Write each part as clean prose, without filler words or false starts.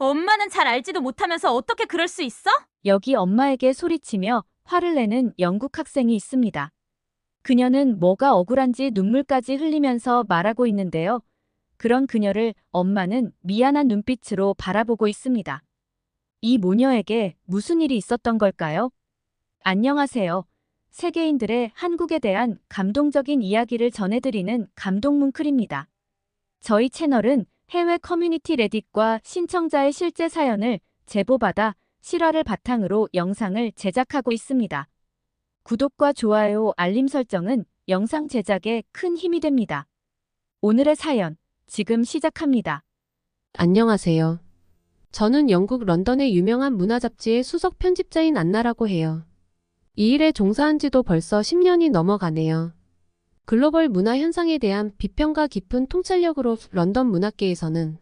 엄마는 잘 알지도 못하면서 어떻게 그럴 수 있어? 여기 엄마에게 소리치며 화를 내는 영국 학생이 있습니다. 그녀는 뭐가 억울한지 눈물까지 흘리면서 말하고 있는데요. 그런 그녀를 엄마는 미안한 눈빛으로 바라보고 있습니다. 이 모녀에게 무슨 일이 있었던 걸까요? 안녕하세요. 세계인들의 한국에 대한 감동적인 이야기를 전해드리는 감동뭉클입니다. 저희 채널은 해외 커뮤니티 레딧과 신청자의 실제 사연을 제보받아 실화를 바탕으로 영상을 제작하고 있습니다. 구독과 좋아요, 알림 설정은 영상 제작에 큰 힘이 됩니다. 오늘의 사연, 지금 시작합니다. 안녕하세요. 저는 영국 런던의 유명한 문화 잡지의 수석 편집자인 안나라고 해요. 이 일에 종사한 지도 벌써 10년이 넘어가네요. 글로벌 문화 현상에 대한 비평과 깊은 통찰력으로 런던 문학계에서는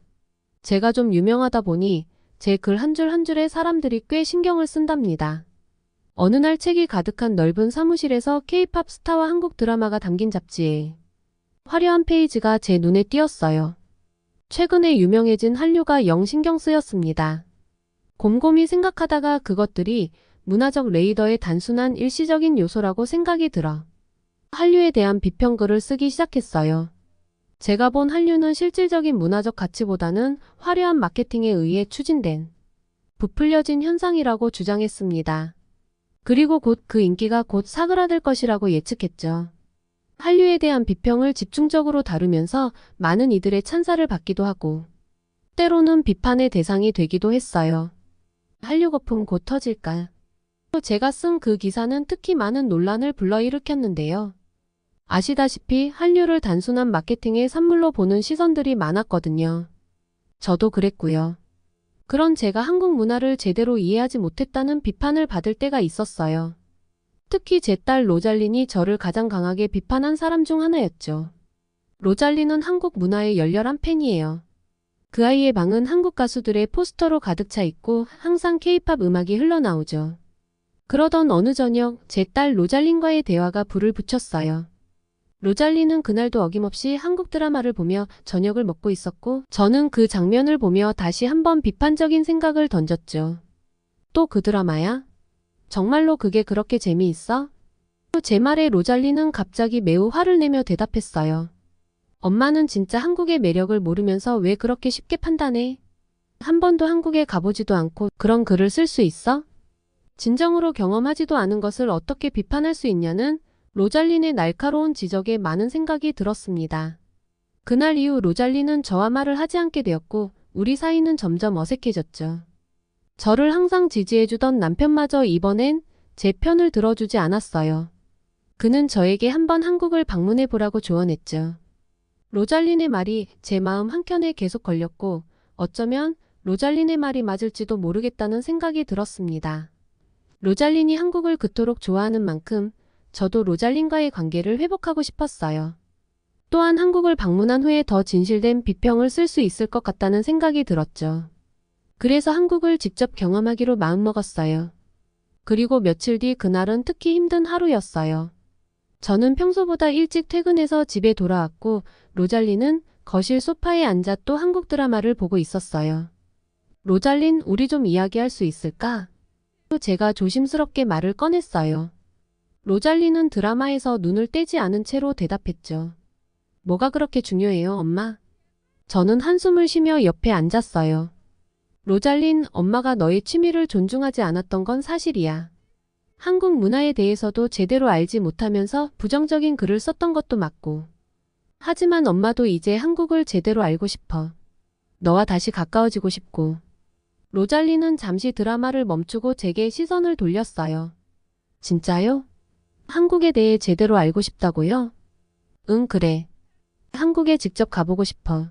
제가 좀 유명하다 보니 제 글 한 줄 한 줄에 사람들이 꽤 신경을 쓴답니다. 어느 날 책이 가득한 넓은 사무실에서 K-팝 스타와 한국 드라마가 담긴 잡지에 화려한 페이지가 제 눈에 띄었어요. 최근에 유명해진 한류가 영 신경 쓰였습니다. 곰곰이 생각하다가 그것들이 문화적 레이더의 단순한 일시적인 요소라고 생각이 들어 한류에 대한 비평글을 쓰기 시작했어요. 제가 본 한류는 실질적인 문화적 가치보다는 화려한 마케팅에 의해 추진된 부풀려진 현상이라고 주장했습니다. 그리고 곧 그 인기가 곧 사그라들 것이라고 예측했죠. 한류에 대한 비평을 집중적으로 다루면서 많은 이들의 찬사를 받기도 하고 때로는 비판의 대상이 되기도 했어요. 한류 거품 곧 터질까? 제가 쓴 그 기사는 특히 많은 논란을 불러일으켰는데요. 아시다시피 한류를 단순한 마케팅의 산물로 보는 시선들이 많았거든요. 저도 그랬고요. 그런 제가 한국 문화를 제대로 이해하지 못했다는 비판을 받을 때가 있었어요. 특히 제 딸 로잘린이 저를 가장 강하게 비판한 사람 중 하나였죠. 로잘린은 한국 문화의 열렬한 팬이에요. 그 아이의 방은 한국 가수들의 포스터로 가득 차 있고 항상 K-팝 음악이 흘러나오죠. 그러던 어느 저녁 제 딸 로잘린과의 대화가 불을 붙였어요. 로잘린은 그날도 어김없이 한국 드라마를 보며 저녁을 먹고 있었고 저는 그 장면을 보며 다시 한번 비판적인 생각을 던졌죠. 또 그 드라마야? 정말로 그게 그렇게 재미있어? 제 말에 로잘린은 갑자기 매우 화를 내며 대답했어요. 엄마는 진짜 한국의 매력을 모르면서 왜 그렇게 쉽게 판단해? 한 번도 한국에 가보지도 않고 그런 글을 쓸 수 있어? 진정으로 경험하지도 않은 것을 어떻게 비판할 수 있냐는 로잘린의 날카로운 지적에 많은 생각이 들었습니다. 그날 이후 로잘린은 저와 말을 하지 않게 되었고 우리 사이는 점점 어색해졌죠. 저를 항상 지지해주던 남편마저 이번엔 제 편을 들어주지 않았어요. 그는 저에게 한번 한국을 방문해보라고 조언했죠. 로잘린의 말이 제 마음 한켠에 계속 걸렸고 어쩌면 로잘린의 말이 맞을지도 모르겠다는 생각이 들었습니다. 로잘린이 한국을 그토록 좋아하는 만큼 저도 로잘린과의 관계를 회복하고 싶었어요. 또한 한국을 방문한 후에 더 진실된 비평을 쓸 수 있을 것 같다는 생각이 들었죠. 그래서 한국을 직접 경험하기로 마음먹었어요. 그리고 며칠 뒤 그날은 특히 힘든 하루였어요. 저는 평소보다 일찍 퇴근해서 집에 돌아왔고 로잘린은 거실 소파에 앉아 또 한국 드라마를 보고 있었어요. 로잘린, 우리 좀 이야기할 수 있을까? 제가 조심스럽게 말을 꺼냈어요. 로잘린은 드라마에서 눈을 떼지 않은 채로 대답했죠. 뭐가 그렇게 중요해요, 엄마? 저는 한숨을 쉬며 옆에 앉았어요. 로잘린, 엄마가 너의 취미를 존중하지 않았던 건 사실이야. 한국 문화에 대해서도 제대로 알지 못하면서 부정적인 글을 썼던 것도 맞고. 하지만 엄마도 이제 한국을 제대로 알고 싶어. 너와 다시 가까워지고 싶고. 로잘린은 잠시 드라마를 멈추고 제게 시선을 돌렸어요. 진짜요? 한국에 대해 제대로 알고 싶다고요? 응, 그래. 한국에 직접 가보고 싶어.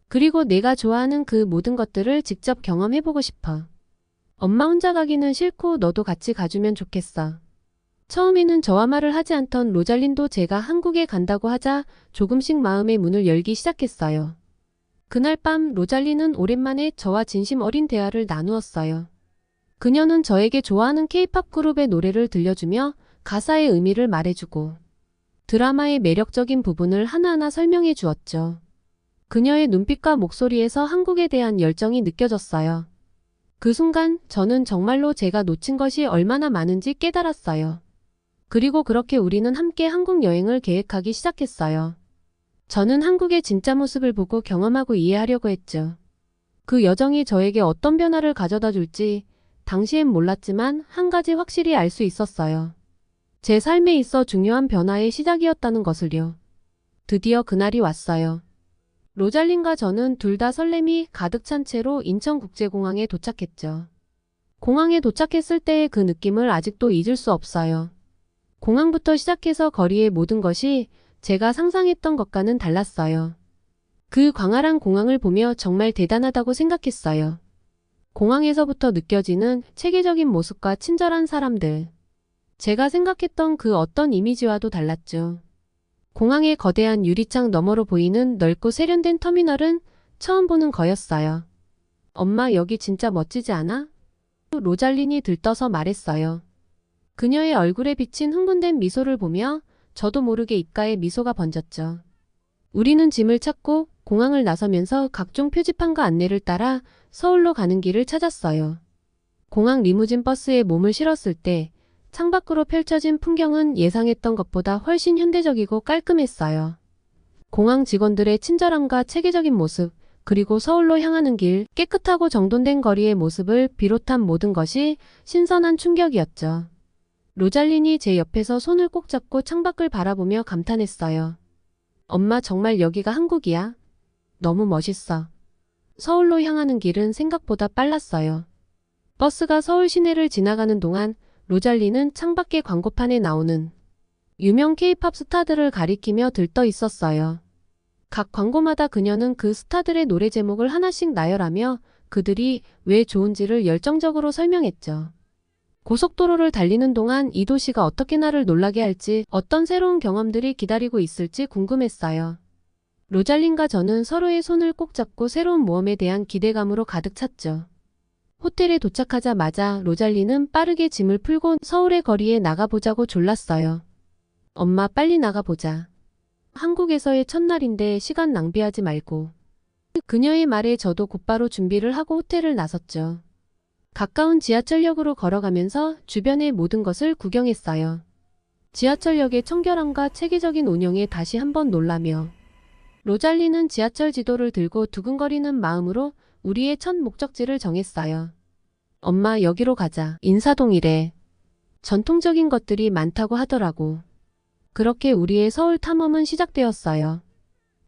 그리고 내가 좋아하는 그 모든 것들을 직접 경험해보고 싶어. 엄마 혼자 가기는 싫고 너도 같이 가주면 좋겠어. 처음에는 저와 말을 하지 않던 로잘린도 제가 한국에 간다고 하자 조금씩 마음의 문을 열기 시작했어요. 그날 밤 로잘린은 오랜만에 저와 진심 어린 대화를 나누었어요. 그녀는 저에게 좋아하는 K-팝 그룹의 노래를 들려주며 가사의 의미를 말해주고 드라마의 매력적인 부분을 하나하나 설명해 주었죠. 그녀의 눈빛과 목소리에서 한국에 대한 열정이 느껴졌어요. 그 순간 저는 정말로 제가 놓친 것이 얼마나 많은지 깨달았어요. 그리고 그렇게 우리는 함께 한국 여행을 계획하기 시작했어요. 저는 한국의 진짜 모습을 보고 경험하고 이해하려고 했죠. 그 여정이 저에게 어떤 변화를 가져다 줄지 당시엔 몰랐지만 한 가지 확실히 알 수 있었어요. 제 삶에 있어 중요한 변화의 시작이었다는 것을요. 드디어 그날이 왔어요. 로잘린과 저는 둘 다 설렘이 가득 찬 채로 인천국제공항에 도착했죠. 공항에 도착했을 때의 그 느낌을 아직도 잊을 수 없어요. 공항부터 시작해서 거리의 모든 것이 제가 상상했던 것과는 달랐어요. 그 광활한 공항을 보며 정말 대단하다고 생각했어요. 공항에서부터 느껴지는 체계적인 모습과 친절한 사람들. 제가 생각했던 그 어떤 이미지와도 달랐죠. 공항의 거대한 유리창 너머로 보이는 넓고 세련된 터미널은 처음 보는 거였어요. 엄마, 여기 진짜 멋지지 않아? 로잘린이 들떠서 말했어요. 그녀의 얼굴에 비친 흥분된 미소를 보며 저도 모르게 입가에 미소가 번졌죠. 우리는 짐을 찾고 공항을 나서면서 각종 표지판과 안내를 따라 서울로 가는 길을 찾았어요. 공항 리무진 버스에 몸을 실었을 때 창밖으로 펼쳐진 풍경은 예상했던 것보다 훨씬 현대적이고 깔끔했어요. 공항 직원들의 친절함과 체계적인 모습, 그리고 서울로 향하는 길, 깨끗하고 정돈된 거리의 모습을 비롯한 모든 것이 신선한 충격이었죠. 로잘린이 제 옆에서 손을 꼭 잡고 창밖을 바라보며 감탄했어요. 엄마, 정말 여기가 한국이야? 너무 멋있어. 서울로 향하는 길은 생각보다 빨랐어요. 버스가 서울 시내를 지나가는 동안 로잘린은 창밖의 광고판에 나오는 유명 K-팝 스타들을 가리키며 들떠 있었어요. 각 광고마다 그녀는 그 스타들의 노래 제목을 하나씩 나열하며 그들이 왜 좋은지를 열정적으로 설명했죠. 고속도로를 달리는 동안 이 도시가 어떻게 나를 놀라게 할지, 어떤 새로운 경험들이 기다리고 있을지 궁금했어요. 로잘린과 저는 서로의 손을 꼭 잡고 새로운 모험에 대한 기대감으로 가득 찼죠. 호텔에 도착하자마자 로잘린은 빠르게 짐을 풀고 서울의 거리에 나가보자고 졸랐어요. 엄마, 빨리 나가보자. 한국에서의 첫날인데 시간 낭비하지 말고. 그녀의 말에 저도 곧바로 준비를 하고 호텔을 나섰죠. 가까운 지하철역으로 걸어가면서 주변의 모든 것을 구경했어요. 지하철역의 청결함과 체계적인 운영에 다시 한번 놀라며 로잘린은 지하철 지도를 들고 두근거리는 마음으로 우리의 첫 목적지를 정했어요. 엄마, 여기로 가자. 인사동이래. 전통적인 것들이 많다고 하더라고. 그렇게 우리의 서울 탐험은 시작되었어요.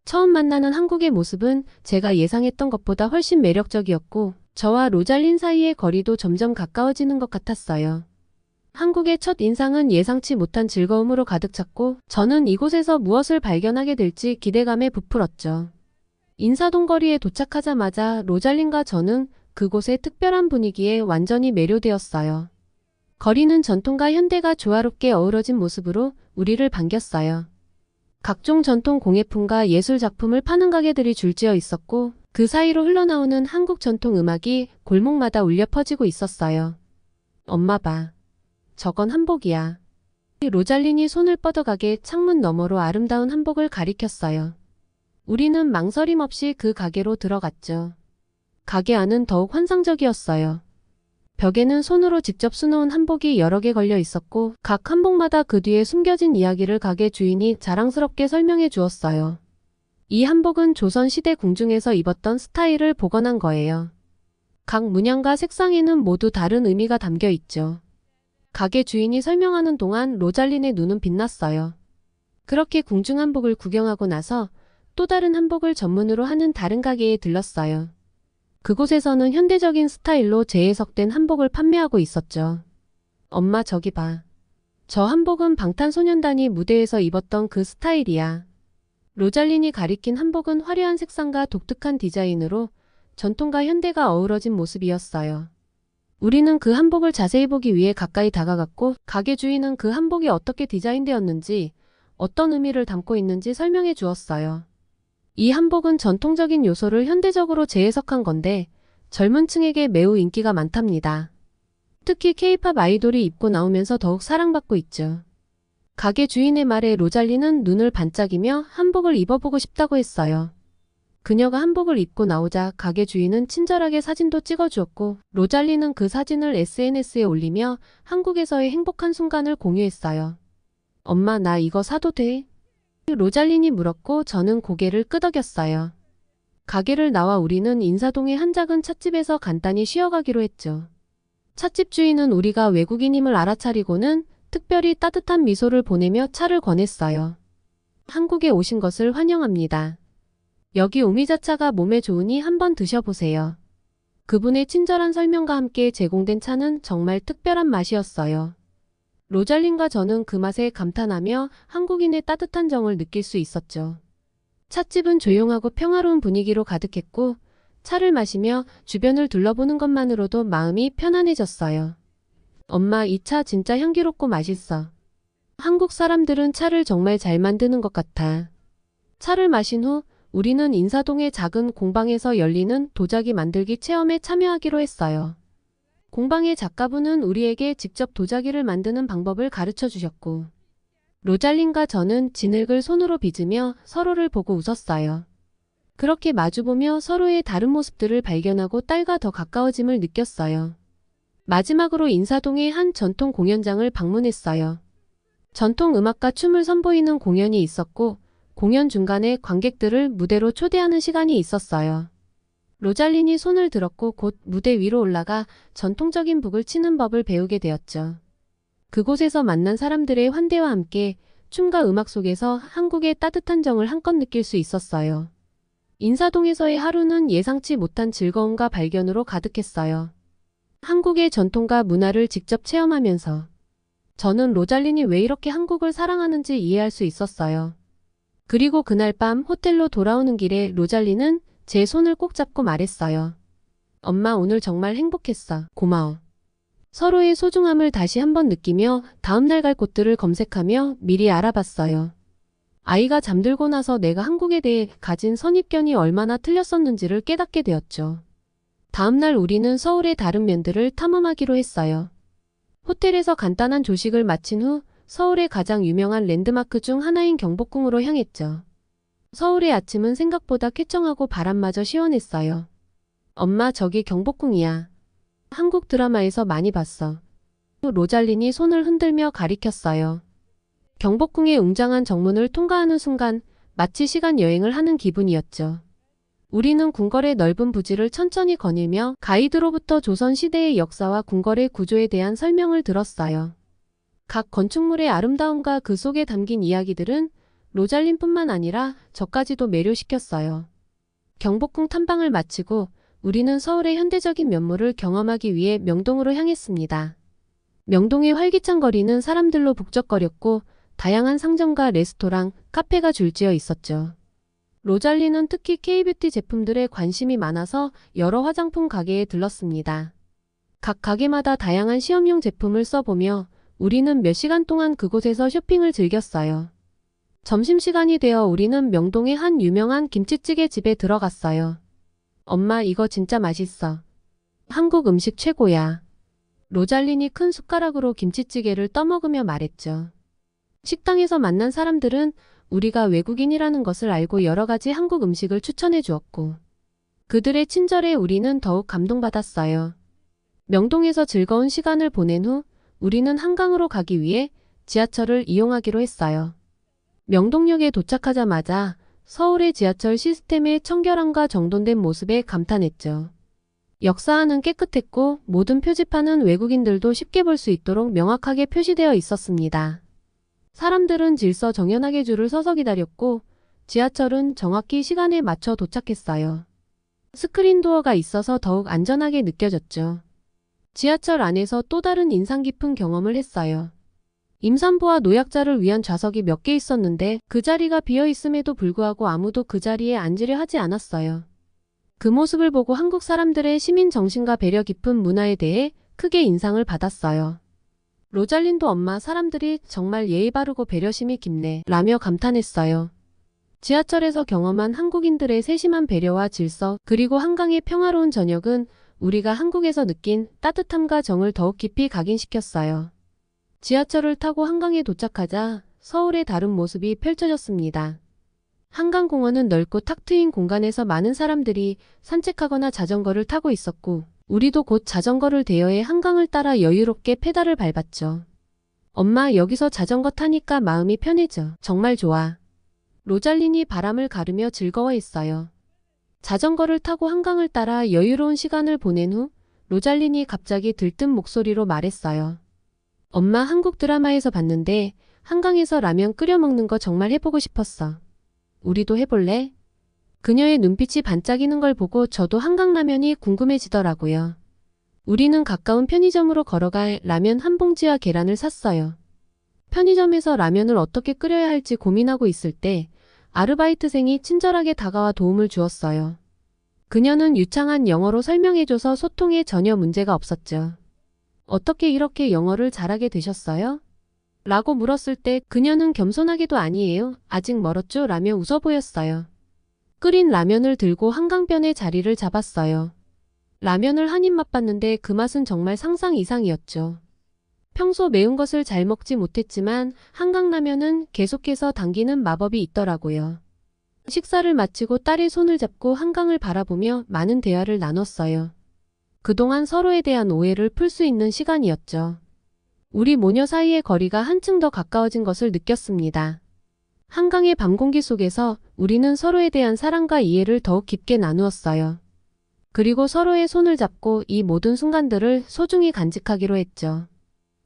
처음 만나는 한국의 모습은 제가 예상했던 것보다 훨씬 매력적이었고 저와 로잘린 사이의 거리도 점점 가까워지는 것 같았어요. 한국의 첫 인상은 예상치 못한 즐거움으로 가득 찼고 저는 이곳에서 무엇을 발견하게 될지 기대감에 부풀었죠. 인사동 거리에 도착하자마자 로잘린과 저는 그곳의 특별한 분위기에 완전히 매료되었어요. 거리는 전통과 현대가 조화롭게 어우러진 모습으로 우리를 반겼어요. 각종 전통 공예품과 예술 작품을 파는 가게들이 줄지어 있었고 그 사이로 흘러나오는 한국 전통 음악이 골목마다 울려 퍼지고 있었어요. 엄마 봐. 저건 한복이야. 로잘린이 손을 뻗어가게 창문 너머로 아름다운 한복을 가리켰어요. 우리는 망설임 없이 그 가게로 들어갔죠. 가게 안은 더욱 환상적이었어요. 벽에는 손으로 직접 수놓은 한복이 여러 개 걸려 있었고 각 한복마다 그 뒤에 숨겨진 이야기를 가게 주인이 자랑스럽게 설명해 주었어요. 이 한복은 조선시대 궁중에서 입었던 스타일을 복원한 거예요. 각 문양과 색상에는 모두 다른 의미가 담겨 있죠. 가게 주인이 설명하는 동안 로잘린의 눈은 빛났어요. 그렇게 궁중 한복을 구경하고 나서 또 다른 한복을 전문으로 하는 다른 가게에 들렀어요. 그곳에서는 현대적인 스타일로 재해석된 한복을 판매하고 있었죠. 엄마, 저기 봐. 저 한복은 방탄소년단이 무대에서 입었던 그 스타일이야. 로잘린이 가리킨 한복은 화려한 색상과 독특한 디자인으로 전통과 현대가 어우러진 모습이었어요. 우리는 그 한복을 자세히 보기 위해 가까이 다가갔고 가게 주인은 그 한복이 어떻게 디자인되었는지, 어떤 의미를 담고 있는지 설명해 주었어요. 이 한복은 전통적인 요소를 현대적으로 재해석한 건데 젊은 층에게 매우 인기가 많답니다. 특히 K-팝 아이돌이 입고 나오면서 더욱 사랑받고 있죠. 가게 주인의 말에 로잘린은 눈을 반짝이며 한복을 입어보고 싶다고 했어요. 그녀가 한복을 입고 나오자 가게 주인은 친절하게 사진도 찍어주었고 로잘리는 그 사진을 SNS에 올리며 한국에서의 행복한 순간을 공유했어요. 엄마, 나 이거 사도 돼? 로잘린이 물었고 저는 고개를 끄덕였어요. 가게를 나와 우리는 인사동의 한 작은 찻집에서 간단히 쉬어가기로 했죠. 찻집 주인은 우리가 외국인임을 알아차리고는 특별히 따뜻한 미소를 보내며 차를 권했어요. 한국에 오신 것을 환영합니다. 여기 오미자차가 몸에 좋으니 한번 드셔보세요. 그분의 친절한 설명과 함께 제공된 차는 정말 특별한 맛이었어요. 로잘린과 저는 그 맛에 감탄하며 한국인의 따뜻한 정을 느낄 수 있었죠. 찻집은 조용하고 평화로운 분위기로 가득했고 차를 마시며 주변을 둘러보는 것만으로도 마음이 편안해졌어요. 엄마, 이 차 진짜 향기롭고 맛있어. 한국 사람들은 차를 정말 잘 만드는 것 같아. 차를 마신 후 우리는 인사동의 작은 공방에서 열리는 도자기 만들기 체험에 참여하기로 했어요. 공방의 작가분은 우리에게 직접 도자기를 만드는 방법을 가르쳐 주셨고 로잘린과 저는 진흙을 손으로 빚으며 서로를 보고 웃었어요. 그렇게 마주보며 서로의 다른 모습들을 발견하고 딸과 더 가까워짐을 느꼈어요. 마지막으로 인사동의 한 전통 공연장을 방문했어요. 전통 음악과 춤을 선보이는 공연이 있었고 공연 중간에 관객들을 무대로 초대하는 시간이 있었어요. 로잘린이 손을 들었고 곧 무대 위로 올라가 전통적인 북을 치는 법을 배우게 되었죠. 그곳에서 만난 사람들의 환대와 함께 춤과 음악 속에서 한국의 따뜻한 정을 한껏 느낄 수 있었어요. 인사동에서의 하루는 예상치 못한 즐거움과 발견으로 가득했어요. 한국의 전통과 문화를 직접 체험하면서 저는 로잘린이 왜 이렇게 한국을 사랑하는지 이해할 수 있었어요. 그리고 그날 밤 호텔로 돌아오는 길에 로잘린은 제 손을 꼭 잡고 말했어요. 엄마, 오늘 정말 행복했어. 고마워. 서로의 소중함을 다시 한번 느끼며 다음날 갈 곳들을 검색하며 미리 알아봤어요. 아이가 잠들고 나서 내가 한국에 대해 가진 선입견이 얼마나 틀렸었는지를 깨닫게 되었죠. 다음날 우리는 서울의 다른 면들을 탐험하기로 했어요. 호텔에서 간단한 조식을 마친 후 서울의 가장 유명한 랜드마크 중 하나인 경복궁으로 향했죠. 서울의 아침은 생각보다 쾌청하고 바람마저 시원했어요. 엄마, 저기 경복궁이야. 한국 드라마에서 많이 봤어. 로잘린이 손을 흔들며 가리켰어요. 경복궁의 웅장한 정문을 통과하는 순간 마치 시간 여행을 하는 기분이었죠. 우리는 궁궐의 넓은 부지를 천천히 거닐며 가이드로부터 조선시대의 역사와 궁궐의 구조에 대한 설명을 들었어요. 각 건축물의 아름다움과 그 속에 담긴 이야기들은 로잘린뿐만 아니라 저까지도 매료시켰어요. 경복궁 탐방을 마치고 우리는 서울의 현대적인 면모를 경험하기 위해 명동으로 향했습니다. 명동의 활기찬 거리는 사람들로 북적거렸고 다양한 상점과 레스토랑, 카페가 줄지어 있었죠. 로잘린은 특히 K뷰티 제품들에 관심이 많아서 여러 화장품 가게에 들렀습니다. 각 가게마다 다양한 시험용 제품을 써보며 우리는 몇 시간 동안 그곳에서 쇼핑을 즐겼어요. 점심시간이 되어 우리는 명동의 한 유명한 김치찌개 집에 들어갔어요. 엄마, 이거 진짜 맛있어. 한국 음식 최고야. 로잘린이 큰 숟가락으로 김치찌개를 떠먹으며 말했죠. 식당에서 만난 사람들은 우리가 외국인이라는 것을 알고 여러 가지 한국 음식을 추천해 주었고 그들의 친절에 우리는 더욱 감동받았어요. 명동에서 즐거운 시간을 보낸 후 우리는 한강으로 가기 위해 지하철을 이용하기로 했어요. 명동역에 도착하자마자 서울의 지하철 시스템의 청결함과 정돈된 모습에 감탄했죠. 역사안은 깨끗했고 모든 표지판은 외국인들도 쉽게 볼 수 있도록 명확하게 표시되어 있었습니다. 사람들은 질서 정연하게 줄을 서서 기다렸고 지하철은 정확히 시간에 맞춰 도착했어요. 스크린 도어가 있어서 더욱 안전하게 느껴졌죠. 지하철 안에서 또 다른 인상 깊은 경험을 했어요. 임산부와 노약자를 위한 좌석이 몇 개 있었는데 그 자리가 비어 있음에도 불구하고 아무도 그 자리에 앉으려 하지 않았어요. 그 모습을 보고 한국 사람들의 시민 정신과 배려 깊은 문화에 대해 크게 인상을 받았어요. 로잘린도 엄마, 사람들이 정말 예의 바르고 배려심이 깊네 라며 감탄했어요. 지하철에서 경험한 한국인들의 세심한 배려와 질서 그리고 한강의 평화로운 저녁은 우리가 한국에서 느낀 따뜻함과 정을 더욱 깊이 각인시켰어요. 지하철을 타고 한강에 도착하자 서울의 다른 모습이 펼쳐졌습니다. 한강공원은 넓고 탁 트인 공간에서 많은 사람들이 산책하거나 자전거를 타고 있었고, 우리도 곧 자전거를 대여해 한강을 따라 여유롭게 페달을 밟았죠. 엄마, 여기서 자전거 타니까 마음이 편해져. 정말 좋아. 로잘린이 바람을 가르며 즐거워했어요. 자전거를 타고 한강을 따라 여유로운 시간을 보낸 후 로잘린이 갑자기 들뜬 목소리로 말했어요. 엄마, 한국 드라마에서 봤는데 한강에서 라면 끓여 먹는 거 정말 해보고 싶었어. 우리도 해볼래? 그녀의 눈빛이 반짝이는 걸 보고 저도 한강라면이 궁금해지더라고요. 우리는 가까운 편의점으로 걸어가 라면 한 봉지와 계란을 샀어요. 편의점에서 라면을 어떻게 끓여야 할지 고민하고 있을 때 아르바이트생이 친절하게 다가와 도움을 주었어요. 그녀는 유창한 영어로 설명해줘서 소통에 전혀 문제가 없었죠. 어떻게 이렇게 영어를 잘하게 되셨어요? 라고 물었을 때 그녀는 겸손하게도 아니에요. 아직 멀었죠? 라며 웃어 보였어요. 끓인 라면을 들고 한강변에 자리를 잡았어요. 라면을 한 입 맛봤는데 그 맛은 정말 상상 이상이었죠. 평소 매운 것을 잘 먹지 못했지만 한강라면은 계속해서 당기는 마법이 있더라고요. 식사를 마치고 딸의 손을 잡고 한강을 바라보며 많은 대화를 나눴어요. 그동안 서로에 대한 오해를 풀 수 있는 시간이었죠. 우리 모녀 사이의 거리가 한층 더 가까워진 것을 느꼈습니다. 한강의 밤 공기 속에서 우리는 서로에 대한 사랑과 이해를 더욱 깊게 나누었어요. 그리고 서로의 손을 잡고 이 모든 순간들을 소중히 간직하기로 했죠.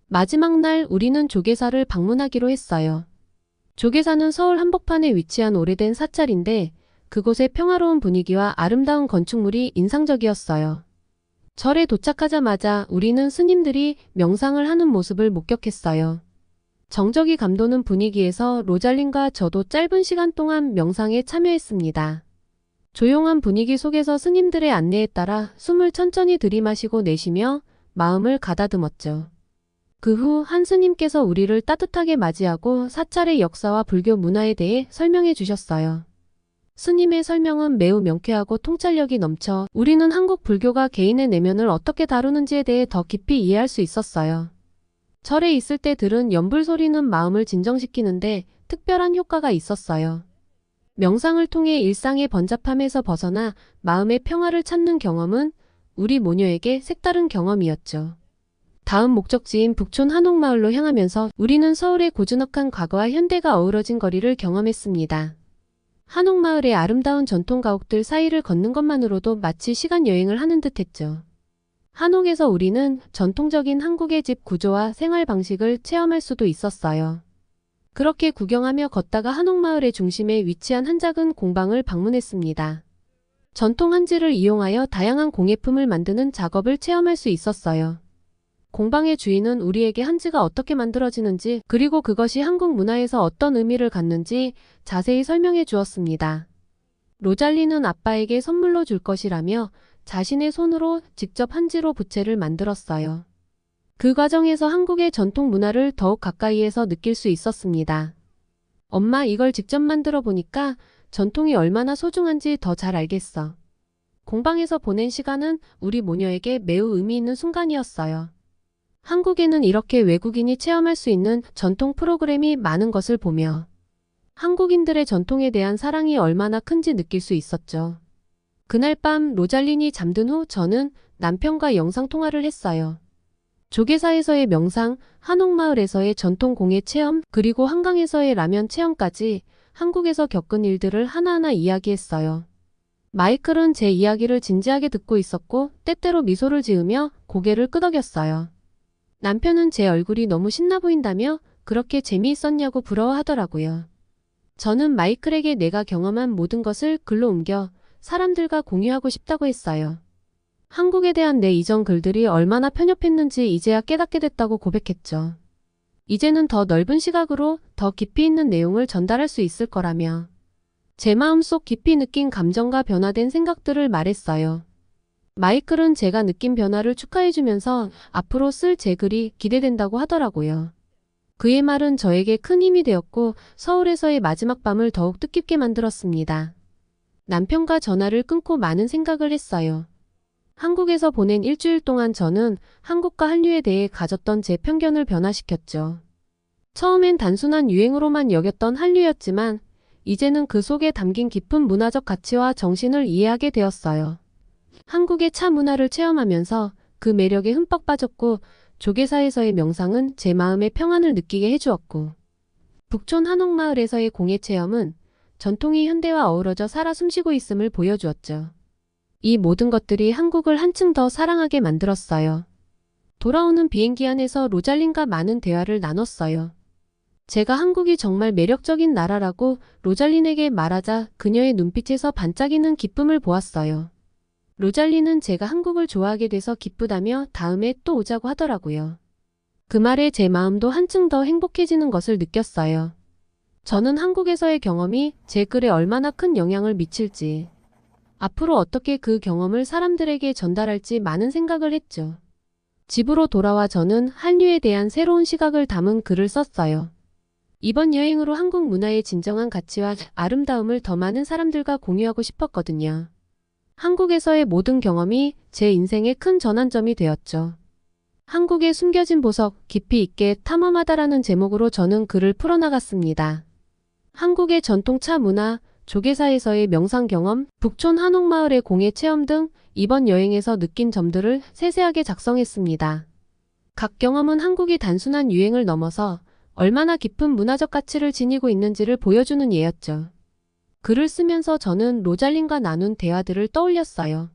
마지막 날 우리는 조계사를 방문하기로 했어요. 조계사는 서울 한복판에 위치한 오래된 사찰인데 그곳의 평화로운 분위기와 아름다운 건축물이 인상적이었어요. 절에 도착하자마자 우리는 스님들이 명상을 하는 모습을 목격했어요. 정적이 감도는 분위기에서 로잘린과 저도 짧은 시간 동안 명상에 참여했습니다. 조용한 분위기 속에서 스님들의 안내에 따라 숨을 천천히 들이마시고 내쉬며 마음을 가다듬었죠. 그 후 한 스님께서 우리를 따뜻하게 맞이하고 사찰의 역사와 불교 문화에 대해 설명해 주셨어요. 스님의 설명은 매우 명쾌하고 통찰력이 넘쳐 우리는 한국 불교가 개인의 내면을 어떻게 다루는지에 대해 더 깊이 이해할 수 있었어요. 절에 있을 때 들은 연불 소리는 마음을 진정시키는데 특별한 효과가 있었어요. 명상을 통해 일상의 번잡함에서 벗어나 마음의 평화를 찾는 경험은 우리 모녀에게 색다른 경험이었죠. 다음 목적지인 북촌 한옥마을로 향하면서 우리는 서울의 고즈넉한 과거와 현대가 어우러진 거리를 경험했습니다. 한옥마을의 아름다운 전통 가옥들 사이를 걷는 것만으로도 마치 시간 여행을 하는 듯했죠. 한옥에서 우리는 전통적인 한국의 집 구조와 생활 방식을 체험할 수도 있었어요. 그렇게 구경하며 걷다가 한옥마을의 중심에 위치한 한 작은 공방을 방문했습니다. 전통 한지를 이용하여 다양한 공예품을 만드는 작업을 체험할 수 있었어요. 공방의 주인은 우리에게 한지가 어떻게 만들어지는지 그리고 그것이 한국 문화에서 어떤 의미를 갖는지 자세히 설명해 주었습니다. 로잘린은 아빠에게 선물로 줄 것이라며 자신의 손으로 직접 한지로 부채를 만들었어요. 그 과정에서 한국의 전통 문화를 더욱 가까이에서 느낄 수 있었습니다. 엄마, 이걸 직접 만들어 보니까 전통이 얼마나 소중한지 더 잘 알겠어. 공방에서 보낸 시간은 우리 모녀에게 매우 의미 있는 순간이었어요. 한국에는 이렇게 외국인이 체험할 수 있는 전통 프로그램이 많은 것을 보며 한국인들의 전통에 대한 사랑이 얼마나 큰지 느낄 수 있었죠. 그날 밤 로잘린이 잠든 후 저는 남편과 영상통화를 했어요. 조계사에서의 명상, 한옥마을에서의 전통 공예 체험, 그리고 한강에서의 라면 체험까지 한국에서 겪은 일들을 하나하나 이야기했어요. 마이클은 제 이야기를 진지하게 듣고 있었고 때때로 미소를 지으며 고개를 끄덕였어요. 남편은 제 얼굴이 너무 신나 보인다며 그렇게 재미있었냐고 부러워하더라고요. 저는 마이클에게 내가 경험한 모든 것을 글로 옮겨 사람들과 공유하고 싶다고 했어요. 한국에 대한 내 이전 글들이 얼마나 편협했는지 이제야 깨닫게 됐다고 고백했죠. 이제는 더 넓은 시각으로 더 깊이 있는 내용을 전달할 수 있을 거라며 제 마음속 깊이 느낀 감정과 변화된 생각들을 말했어요. 마이클은 제가 느낀 변화를 축하해주면서 앞으로 쓸 제 글이 기대된다고 하더라고요. 그의 말은 저에게 큰 힘이 되었고 서울에서의 마지막 밤을 더욱 뜻깊게 만들었습니다. 남편과 전화를 끊고 많은 생각을 했어요. 한국에서 보낸 일주일 동안 저는 한국과 한류에 대해 가졌던 제 편견을 변화시켰죠. 처음엔 단순한 유행으로만 여겼던 한류였지만 이제는 그 속에 담긴 깊은 문화적 가치와 정신을 이해하게 되었어요. 한국의 차 문화를 체험하면서 그 매력에 흠뻑 빠졌고 조계사에서의 명상은 제 마음의 평안을 느끼게 해주었고 북촌 한옥마을에서의 공예 체험은 전통이 현대와 어우러져 살아 숨쉬고 있음을 보여주었죠. 이 모든 것들이 한국을 한층 더 사랑하게 만들었어요. 돌아오는 비행기 안에서 로잘린과 많은 대화를 나눴어요. 제가 한국이 정말 매력적인 나라라고 로잘린에게 말하자 그녀의 눈빛에서 반짝이는 기쁨을 보았어요. 로잘린은 제가 한국을 좋아하게 돼서 기쁘다며 다음에 또 오자고 하더라고요. 그 말에 제 마음도 한층 더 행복해지는 것을 느꼈어요. 저는 한국에서의 경험이 제 글에 얼마나 큰 영향을 미칠지, 앞으로 어떻게 그 경험을 사람들에게 전달할지 많은 생각을 했죠. 집으로 돌아와 저는 한류에 대한 새로운 시각을 담은 글을 썼어요. 이번 여행으로 한국 문화의 진정한 가치와 아름다움을 더 많은 사람들과 공유하고 싶었거든요. 한국에서의 모든 경험이 제 인생의 큰 전환점이 되었죠. 한국의 숨겨진 보석, 깊이 있게 탐험하다라는 제목으로 저는 글을 풀어나갔습니다. 한국의 전통차 문화, 조계사에서의 명상 경험, 북촌 한옥마을의 공예 체험 등 이번 여행에서 느낀 점들을 세세하게 작성했습니다. 각 경험은 한국이 단순한 유행을 넘어서 얼마나 깊은 문화적 가치를 지니고 있는지를 보여주는 예였죠. 글을 쓰면서 저는 로잘린과 나눈 대화들을 떠올렸어요.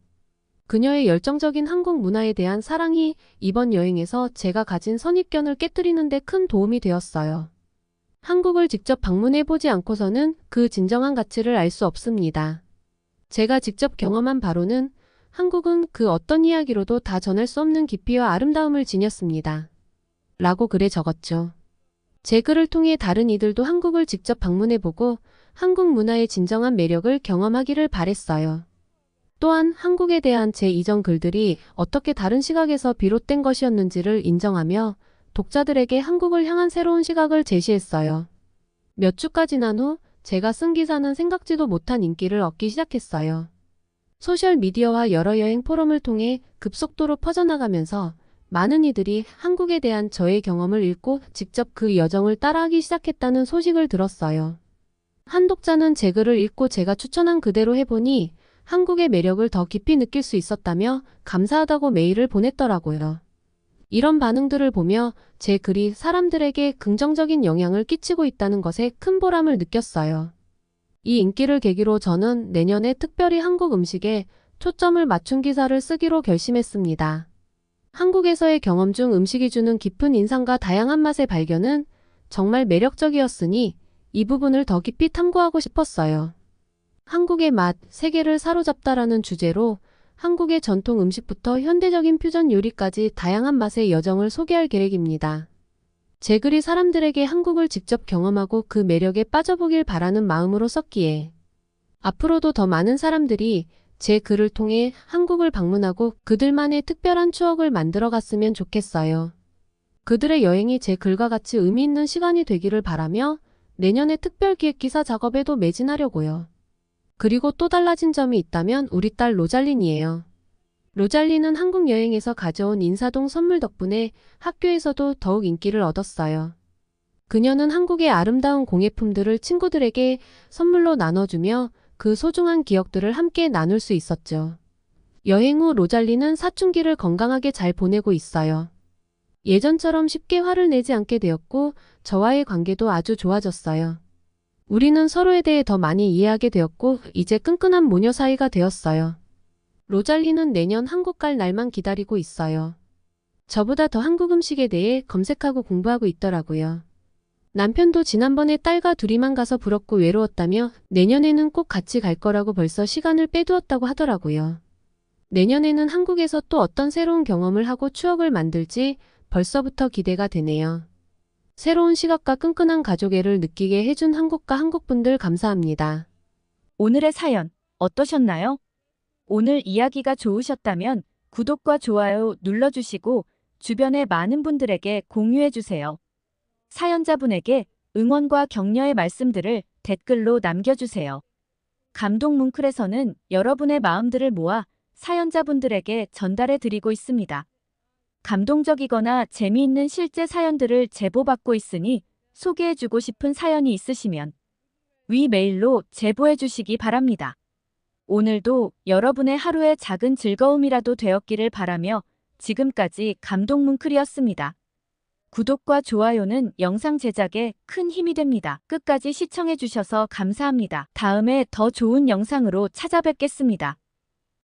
그녀의 열정적인 한국 문화에 대한 사랑이 이번 여행에서 제가 가진 선입견을 깨뜨리는 데 큰 도움이 되었어요. 한국을 직접 방문해보지 않고서는 그 진정한 가치를 알 수 없습니다. 제가 직접 경험한 바로는 한국은 그 어떤 이야기로도 다 전할 수 없는 깊이와 아름다움을 지녔습니다. 라고 글에 적었죠. 제 글을 통해 다른 이들도 한국을 직접 방문해보고 한국 문화의 진정한 매력을 경험하기를 바랬어요. 또한 한국에 대한 제 이전 글들이 어떻게 다른 시각에서 비롯된 것이었는지를 인정하며 독자들에게 한국을 향한 새로운 시각을 제시했어요. 몇 주가 지난 후 제가 쓴 기사는 생각지도 못한 인기를 얻기 시작했어요. 소셜미디어와 여러 여행 포럼을 통해 급속도로 퍼져나가면서 많은 이들이 한국에 대한 저의 경험을 읽고 직접 그 여정을 따라하기 시작했다는 소식을 들었어요. 한 독자는 제 글을 읽고 제가 추천한 그대로 해보니 한국의 매력을 더 깊이 느낄 수 있었다며 감사하다고 메일을 보냈더라고요. 이런 반응들을 보며 제 글이 사람들에게 긍정적인 영향을 끼치고 있다는 것에 큰 보람을 느꼈어요. 이 인기를 계기로 저는 내년에 특별히 한국 음식에 초점을 맞춘 기사를 쓰기로 결심했습니다. 한국에서의 경험 중 음식이 주는 깊은 인상과 다양한 맛의 발견은 정말 매력적이었으니 이 부분을 더 깊이 탐구하고 싶었어요. 한국의 맛, 세계를 사로잡다라는 주제로 한국의 전통 음식부터 현대적인 퓨전 요리까지 다양한 맛의 여정을 소개할 계획입니다. 제 글이 사람들에게 한국을 직접 경험하고 그 매력에 빠져보길 바라는 마음으로 썼기에 앞으로도 더 많은 사람들이 제 글을 통해 한국을 방문하고 그들만의 특별한 추억을 만들어갔으면 좋겠어요. 그들의 여행이 제 글과 같이 의미 있는 시간이 되기를 바라며 내년에 특별기획 기사 작업에도 매진하려고요. 그리고 또 달라진 점이 있다면 우리 딸 로잘린이에요. 로잘린은 한국 여행에서 가져온 인사동 선물 덕분에 학교에서도 더욱 인기를 얻었어요. 그녀는 한국의 아름다운 공예품들을 친구들에게 선물로 나눠주며 그 소중한 기억들을 함께 나눌 수 있었죠. 여행 후 로잘린은 사춘기를 건강하게 잘 보내고 있어요. 예전처럼 쉽게 화를 내지 않게 되었고 저와의 관계도 아주 좋아졌어요. 우리는 서로에 대해 더 많이 이해하게 되었고 이제 끈끈한 모녀 사이가 되었어요. 로잘린은 내년 한국 갈 날만 기다리고 있어요. 저보다 더 한국 음식에 대해 검색하고 공부하고 있더라고요. 남편도 지난번에 딸과 둘이만 가서 부럽고 외로웠다며 내년에는 꼭 같이 갈 거라고 벌써 시간을 빼두었다고 하더라고요. 내년에는 한국에서 또 어떤 새로운 경험을 하고 추억을 만들지 벌써부터 기대가 되네요. 새로운 시각과 끈끈한 가족애를 느끼게 해준 한국과 한국분들 감사합니다. 오늘의 사연 어떠셨나요? 오늘 이야기가 좋으셨다면 구독과 좋아요 눌러주시고 주변의 많은 분들에게 공유해주세요. 사연자분에게 응원과 격려의 말씀들을 댓글로 남겨주세요. 감동 뭉클에서는 여러분의 마음들을 모아 사연자분들에게 전달해드리고 있습니다. 감동적이거나 재미있는 실제 사연들을 제보받고 있으니 소개해주고 싶은 사연이 있으시면 위 메일로 제보해 주시기 바랍니다. 오늘도 여러분의 하루의 작은 즐거움이라도 되었기를 바라며 지금까지 감동뭉클이었습니다. 구독과 좋아요는 영상 제작에 큰 힘이 됩니다. 끝까지 시청해 주셔서 감사합니다. 다음에 더 좋은 영상으로 찾아뵙겠습니다.